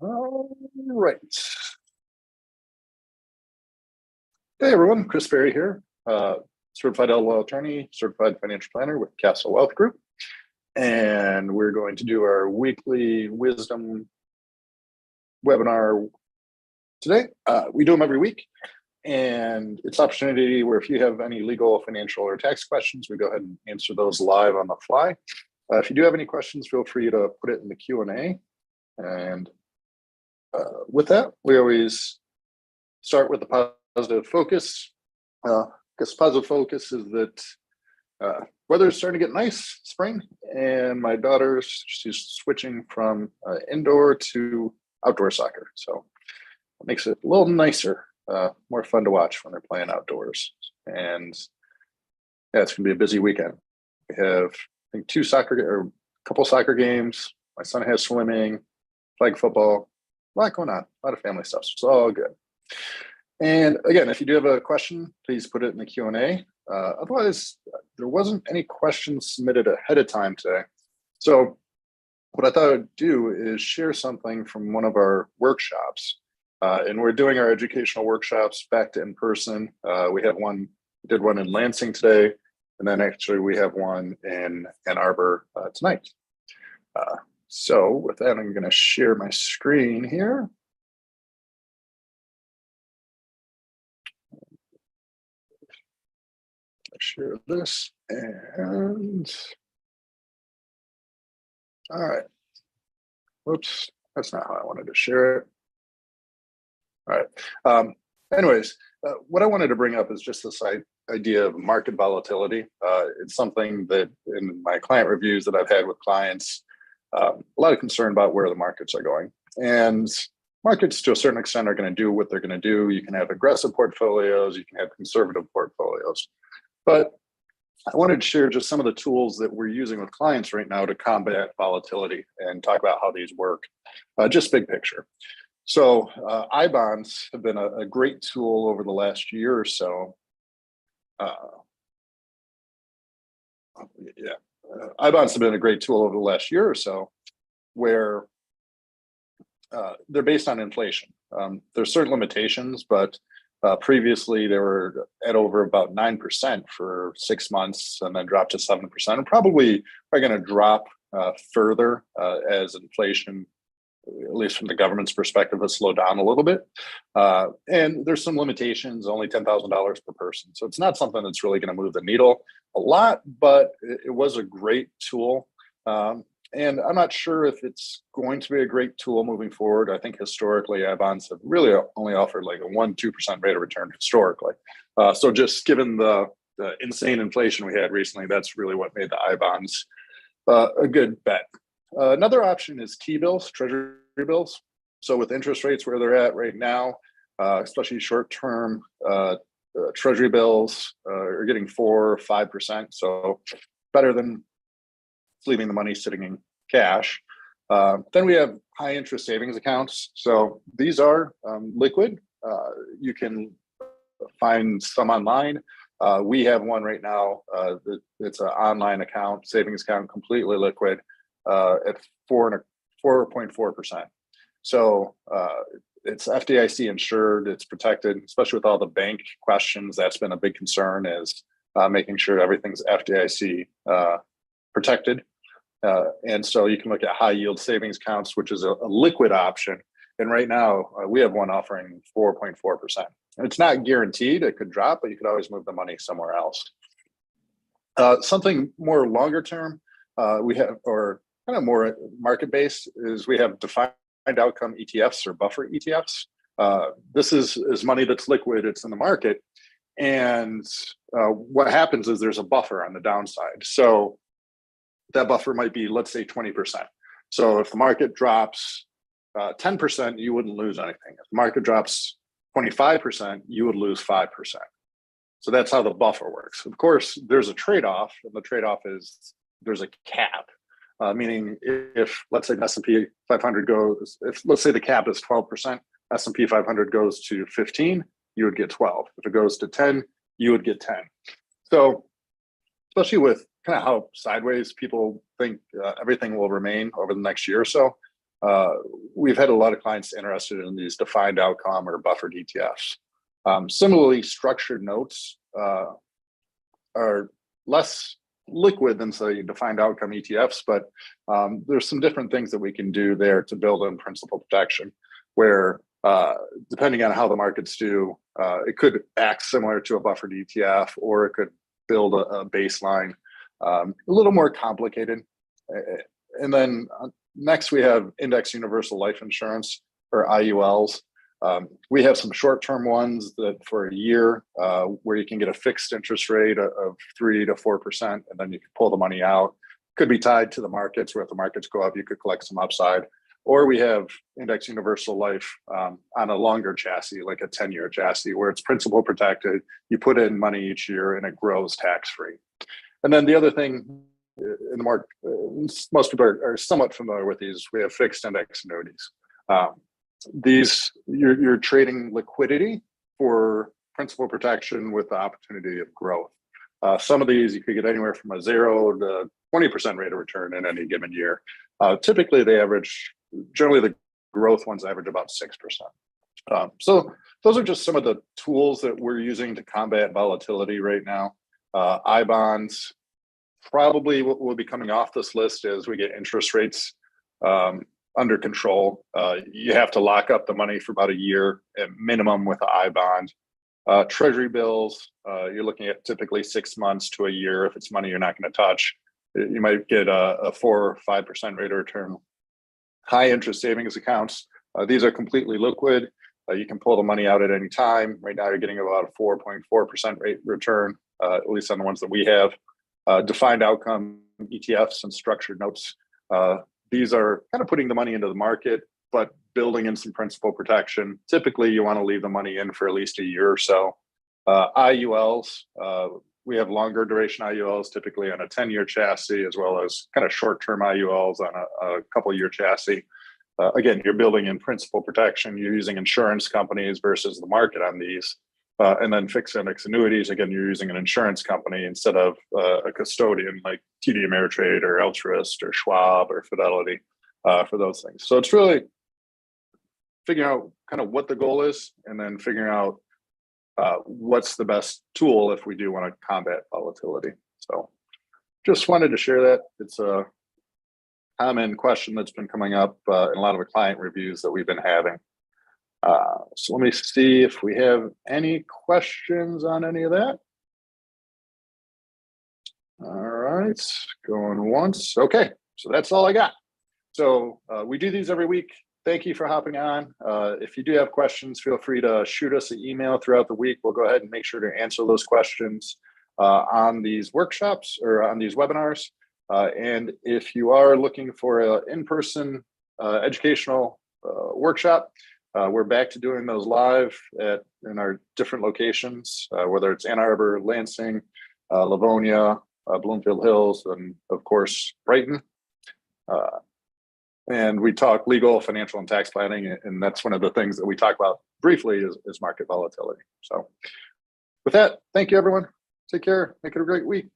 All right. Hey everyone, Chris Berry here, certified LL attorney, certified financial planner with Castle Wealth Group. And we're going to do our weekly wisdom webinar today. We do them every week. And it's an opportunity where if you have any legal, financial, or tax questions, we go ahead and answer those live on the fly. If you do have any questions, feel free to put it in the Q&A. And with that, we always start with the positive focus. Because positive focus is that weather's starting to get nice, spring, and my she's switching from indoor to outdoor soccer. So it makes it a little nicer, more fun to watch when they're playing outdoors. And yeah, it's gonna be a busy weekend. We have, I think, a couple soccer games. My son has swimming, flag football, a lot going on, a lot of family stuff. So it's all good. And again, if you do have a question, please put it in the Q&A. Otherwise, there wasn't any questions submitted ahead of time today. So what I thought I'd do is share something from one of our workshops. And we're doing our educational workshops back to in-person. We did one in Lansing today, and then actually we have one in Ann Arbor tonight. So with that, I'm going to share my screen here. Share this, and all right. Whoops, that's not how I wanted to share it. All right. Anyways, what I wanted to bring up is just this idea of market volatility. It's something that in my client reviews that I've had with clients, a lot of concern about where the markets are going. And markets, to a certain extent, are going to do what they're going to do. You can have aggressive portfolios, you can have conservative portfolios. But I wanted to share just some of the tools that we're using with clients right now to combat volatility and talk about how these work, just big picture. So I-bonds have been a great tool over the last year or so. I-bonds have been a great tool over the last year or so where they're based on inflation. There's certain limitations, but previously they were at over about 9% for 6 months and then dropped to 7%, and probably are going to drop further as inflation, at least from the government's perspective, has slowed down a little bit. And there's some limitations, only $10,000 per person. So it's not something that's really going to move the needle a lot, but it was a great tool. And I'm not sure if it's going to be a great tool moving forward. I think historically, I-bonds have really only offered like a 1-2% rate of return historically. So just given the insane inflation we had recently, that's really what made the I-bonds a good bet. Another option is T-bills, Treasury bills. So with interest rates where they're at right now, especially short-term Treasury bills are getting 4 or 5%. So better than leaving the money sitting in cash. Then we have high interest savings accounts. So these are liquid. You can find some online. We have one right now. It's an online account, savings account, completely liquid at 4.4%. So it's FDIC insured, it's protected, especially with all the bank questions. That's been a big concern, is making sure everything's FDIC protected. And so you can look at high yield savings accounts, which is a liquid option. And right now we have one offering 4.4%. And it's not guaranteed, it could drop, but you could always move the money somewhere else. Something more longer term, we have, or kind of more market based, is we have defined outcome ETFs or buffer ETFs. This is money that's liquid, it's in the market. And what happens is there's a buffer on the downside. So that buffer might be, let's say, 20%. So if the market drops 10%, you wouldn't lose anything. If the market drops 25%, you would lose 5%. So that's how the buffer works. Of course, there's a trade-off, and the trade-off is there's a cap, meaning if, let's say, S&P 500 goes, let's say the cap is 12%, S&P 500 goes to 15, you would get 12. If it goes to 10, you would get 10. So especially with kind of how sideways people think everything will remain over the next year or so, we've had a lot of clients interested in these defined outcome or buffered ETFs. Similarly, structured notes are less liquid than, say, defined outcome ETFs, but there's some different things that we can do there to build in principal protection, where depending on how the markets do, it could act similar to a buffered ETF, or it could build a baseline, a little more complicated. And then next we have index universal life insurance, or IULs. We have some short-term ones that for a year, where you can get a fixed interest rate of 3 to 4%, and then you can pull the money out. Could be tied to the markets, where if the markets go up, you could collect some upside. Or we have index universal life on a longer chassis, like a 10-year chassis, where it's principal protected. You put in money each year and it grows tax-free. And then the other thing in the market, most people are somewhat familiar with these. We have fixed index annuities. These, you're trading liquidity for principal protection with the opportunity of growth. Some of these you could get anywhere from a 0 to 20% rate of return in any given year. Typically, they average, generally the growth ones average about 6%. So those are just some of the tools that we're using to combat volatility right now. I bonds probably will be coming off this list as we get interest rates under control. You have to lock up the money for about a year at minimum with the I bond. Treasury bills, you're looking at typically 6 months to a year. If it's money you're not going to touch, you might get a 4 or 5% rate of return. High interest savings accounts, these are completely liquid. You can pull the money out at any time. Right now, you're getting about a 4.4% rate return, at least on the ones that we have. Defined outcome ETFs and structured notes. These are kind of putting the money into the market, but building in some principal protection. Typically, you want to leave the money in for at least a year or so. IULs, we have longer duration IULs, typically on a 10-year chassis, as well as kind of short-term IULs on a couple-year chassis. Again, you're building in principal protection. You're using insurance companies versus the market on these. And then fixed index annuities, again, you're using an insurance company instead of a custodian like TD Ameritrade or Altruist or Schwab or Fidelity for those things. So it's really figuring out kind of what the goal is, and then figuring out what's the best tool if we do want to combat volatility. So just wanted to share that. It's a common question that's been coming up in a lot of the client reviews that we've been having. So let me see if we have any questions on any of that. All right, going once. Okay, so that's all I got. So we do these every week. Thank you for hopping on. If you do have questions, feel free to shoot us an email throughout the week. We'll go ahead and make sure to answer those questions on these workshops or on these webinars. And if you are looking for an in-person educational workshop, we're back to doing those live in our different locations, whether it's Ann Arbor, Lansing, Livonia, Bloomfield Hills, and of course, Brighton. And we talk legal, financial, and tax planning, and that's one of the things that we talk about briefly is market volatility. So with that, thank you, everyone. Take care. Make it a great week.